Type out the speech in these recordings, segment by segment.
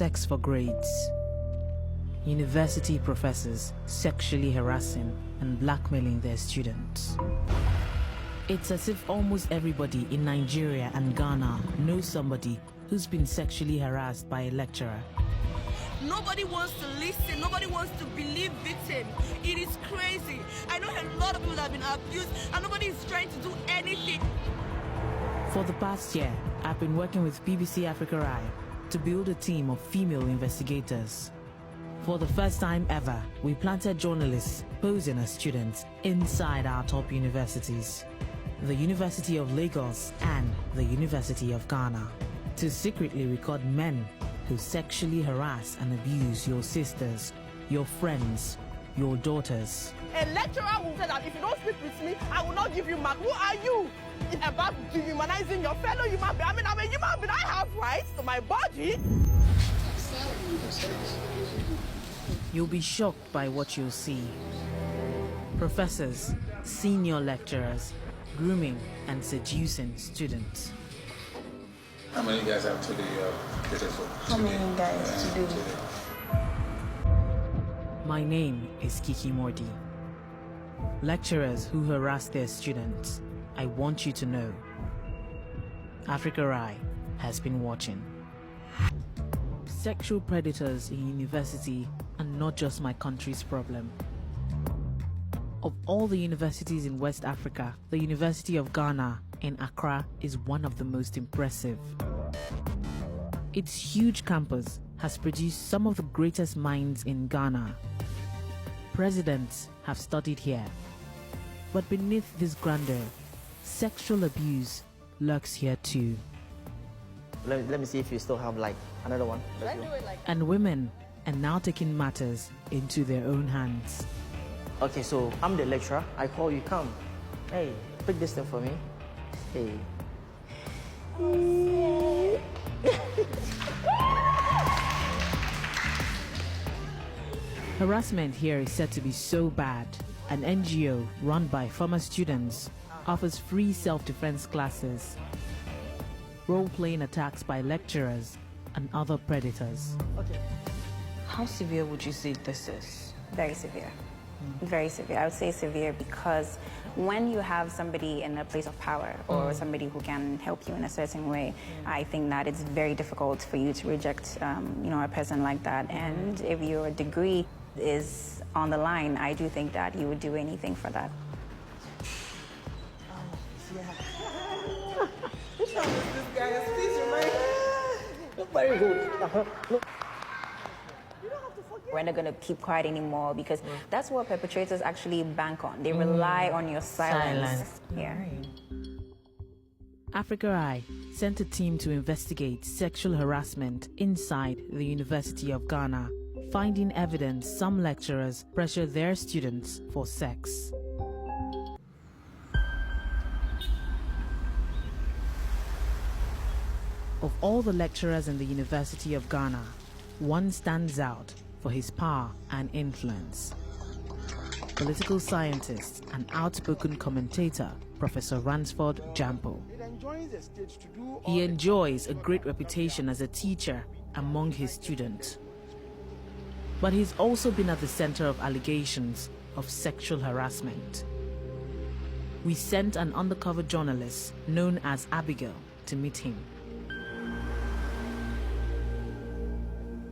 sex for grades. University professors sexually harassing and blackmailing their students. It's as if almost everybody in Nigeria and Ghana knows somebody who's been sexually harassed by a lecturer. Nobody wants to listen. Nobody wants to believe victim. It is crazy. I know a lot of people that have been abused and nobody is trying to do anything. For the past year, I've been working with BBC Africa Eye to build a team of female investigators. For the first time ever, we planted journalists posing as students inside our top universities, the University of Lagos and the University of Ghana, to secretly record men who sexually harass and abuse your sisters, your friends, your daughters. A lecturer will say that if you don't speak with me, I will not give you mark. Who are you? It's about dehumanizing your fellow human being. I'm a human being. I have rights to my body. You'll be shocked by what you'll see. Professors, senior lecturers, grooming and seducing students. How many guys have today? How many guys today? My name is Kiki Mordi. Lecturers who harass their students, I want you to know, Africa Eye has been watching. Sexual predators in university are not just my country's problem. Of all the universities in West Africa, the University of Ghana in Accra is one of the most impressive. Its huge campus has produced some of the greatest minds in Ghana. Presidents have studied here. But beneath this grandeur, sexual abuse lurks here too. Let me see if you still have like another one. And women are now taking matters into their own hands. Okay, so I'm the lecturer. I call you, come. Hey, pick this thing for me. Hey. Harassment here is said to be so bad. An NGO run by former students offers free self-defense classes, role-playing attacks by lecturers and other predators. Okay. How severe would you say this is? Very severe. Very severe. I would say severe because when you have somebody in a place of power or somebody who can help you in a certain way, I think that it's very difficult for you to reject, a person like that. And if your degree is on the line, I do think that you would do anything for that. Which one is this guy? Please remind me. Very good. Look. We're not going to keep quiet anymore because that's what perpetrators actually bank on. They rely on your silence. Yeah. Africa Eye sent a team to investigate sexual harassment inside the University of Ghana, finding evidence some lecturers pressure their students for sex. Of all the lecturers in the University of Ghana, one stands out for his power and influence. Political scientist and outspoken commentator, Prof.Ranford Gyampo. He enjoys a great reputation as a teacher among his students. But he's also been at the center of allegations of sexual harassment. We sent an undercover journalist known as Abigail to meet him.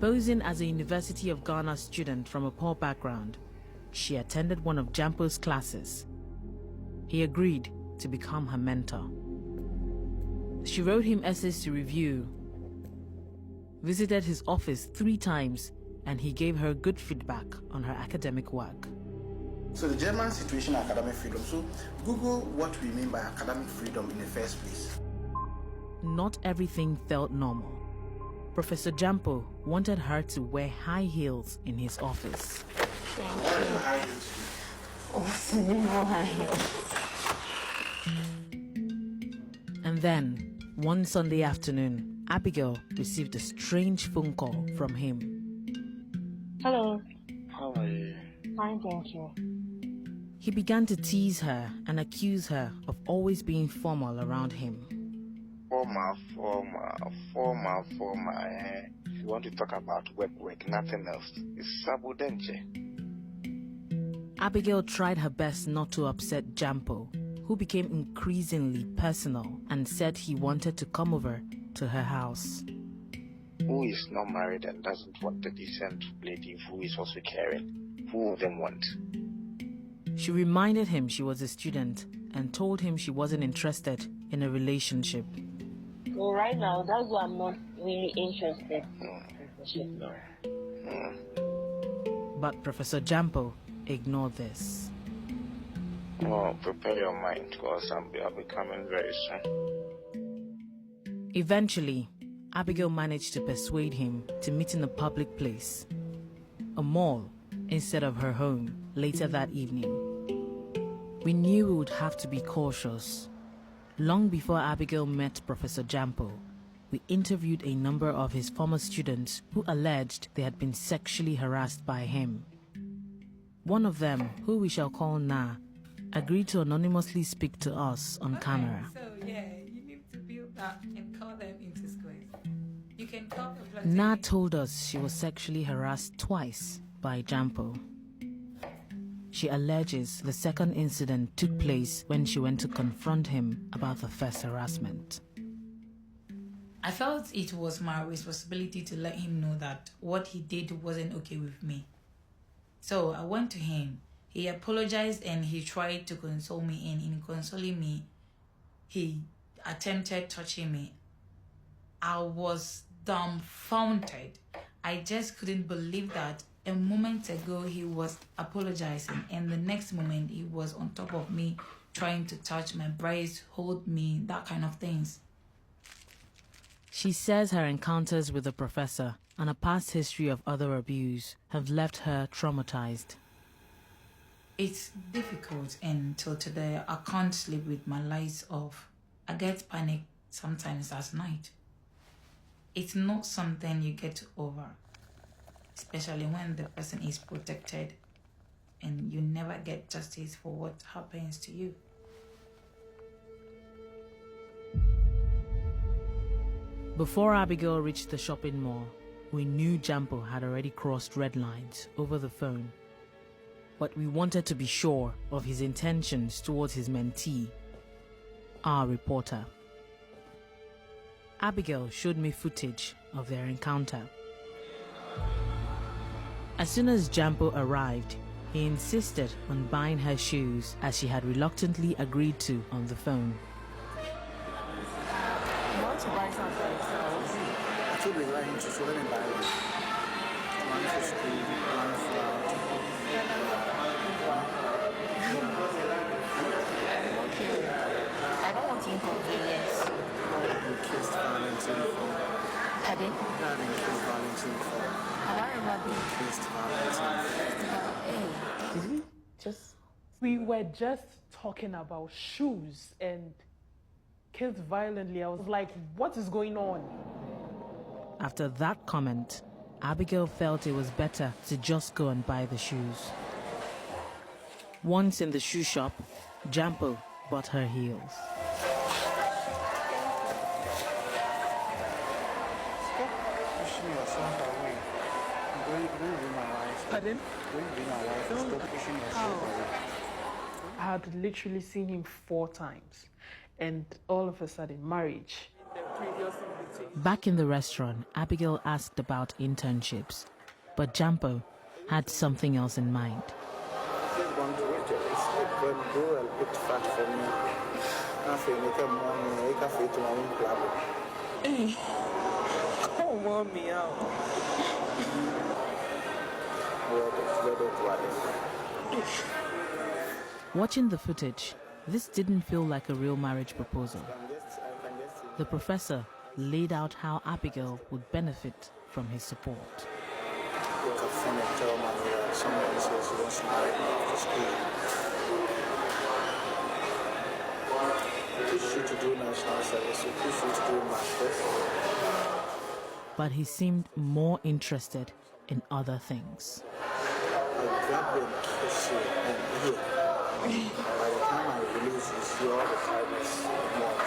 Posing as a University of Ghana student from a poor background, she attended one of Gyampo's classes. He agreed to become her mentor. She wrote him essays to review, visited his office 3 times, and he gave her good feedback on her academic work. So the German situation, academic freedom. So Google what we mean by academic freedom in the first place. Not everything felt normal. Professor Gyampo wanted her to wear high heels in his office. Why do high heels? And then, one Sunday afternoon, Abigail received a strange phone call from him. Hello. How are you? Fine, thank you. He began to tease her and accuse her of always being formal around him. Formal. want to talk about work, nothing else. It's sabudenche. Abigail tried her best not to upset Gyampo, who became increasingly personal and said he wanted to come over to her house. Who is not married and doesn't want a decent lady who is also caring? Who of them want? She reminded him she was a student and told him she wasn't interested in a relationship. So right now, that's why I'm not really interested. But Professor Gyampo ignored this. Oh, prepare your mind because I'll be coming very soon. Eventually, Abigail managed to persuade him to meet in a public place, a mall, instead of her home, later that evening. We knew we would have to be cautious. Long before Abigail met Professor Gyampo, we interviewed a number of his former students who alleged they had been sexually harassed by him. One of them, who we shall call Na, agreed to anonymously speak to us on camera. So, yeah, you need to build that and call them into squares. You can call the Na told us she was sexually harassed twice by Gyampo. She alleges the second incident took place when she went to confront him about the first harassment. I felt it was my responsibility to let him know that what he did wasn't okay with me. So I went to him. He apologized and he tried to console me, and in consoling me, he attempted touching me. I was dumbfounded. I just couldn't believe that a moment ago he was apologizing and the next moment he was on top of me trying to touch my breast, hold me, that kind of things. She says her encounters with the professor and a past history of other abuse have left her traumatized. It's difficult, and till today I can't sleep with my lights off. I get panic sometimes at night. It's not something you get over, especially when the person is protected and you never get justice for what happens to you. Before Abigail reached the shopping mall, we knew Gyampo had already crossed red lines over the phone. But we wanted to be sure of his intentions towards his mentee, our reporter. Abigail showed me footage of their encounter. As soon as Gyampo arrived, he insisted on buying her shoes as she had reluctantly agreed to on the phone. I want to buy something. I told you right into so let me buy one for school, one for I don't want to inconvenience. kissed Valentine for. Pardon? Having kissed Valentine for. Have I ever been Kissed Valentine. Hey. Did we just... We were just talking about shoes and kissed violently. I was like, what is going on? After that comment, Abigail felt it was better to just go and buy the shoes. Once in the shoe shop, Gyampo bought her heels. Stop pushing yourself away. I'm going to be my wife. Pardon? I'm going to be my wife. Stop pushing yourself away. I had literally seen him 4 times, and all of a sudden, marriage. Back in the restaurant, Abigail asked about internships, but Gyampo had something else in mind. Just going to wait till it's like grow a bit fat for me. I feel make a money, I can fit to my own club. Come on, me out. Watching the footage, this didn't feel like a real marriage proposal. The professor laid out how Abigail would benefit from his support. You can phone and tell me that somebody says he wants to marry me after school. Push you to do national service, you push you to do masters. But he seemed more interested in other things. I grab you and kiss you and here. By the time I release you, see all the kindness you want.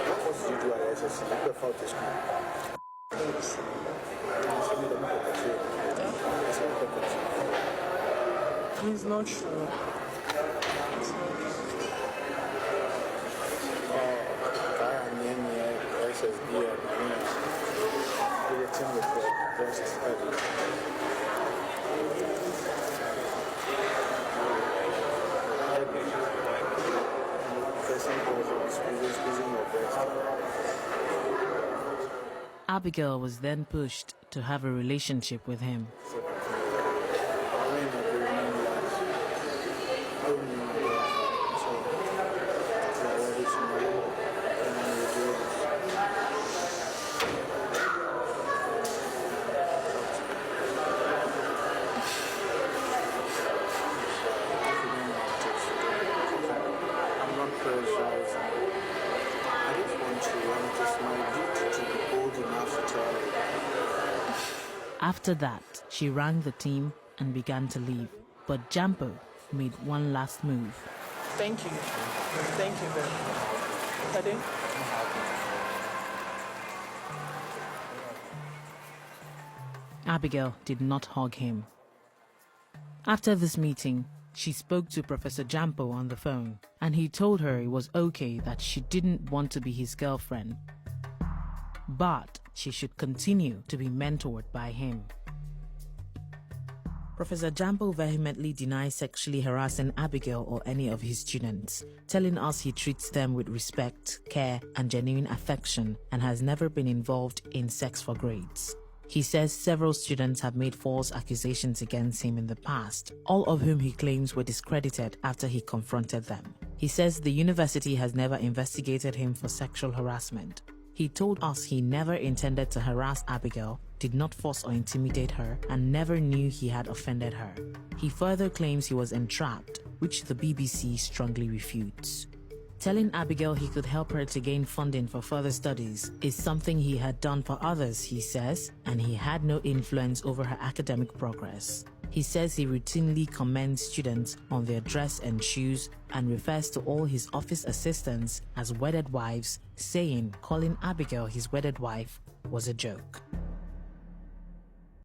What was you do at SSC? You go to school. this? It's not true. It's not true. Abigail was then pushed to have a relationship with him. After that, she rang the team and began to leave. But Gyampo made one last move. Thank you. Thank you very much. Pardon? Abigail did not hug him. After this meeting, she spoke to Professor Gyampo on the phone, and he told her it was okay that she didn't want to be his girlfriend, but she should continue to be mentored by him. Professor Gyampo vehemently denies sexually harassing Abigail or any of his students, telling us he treats them with respect, care, and genuine affection and has never been involved in sex for grades. He says several students have made false accusations against him in the past, all of whom he claims were discredited after he confronted them. He says the university has never investigated him for sexual harassment. He told us he never intended to harass Abigail, did not force or intimidate her, and never knew he had offended her. He further claims he was entrapped, which the BBC strongly refutes. Telling Abigail he could help her to gain funding for further studies is something he had done for others, he says, and he had no influence over her academic progress. He says he routinely commends students on their dress and shoes and refers to all his office assistants as wedded wives, saying calling Abigail his wedded wife was a joke.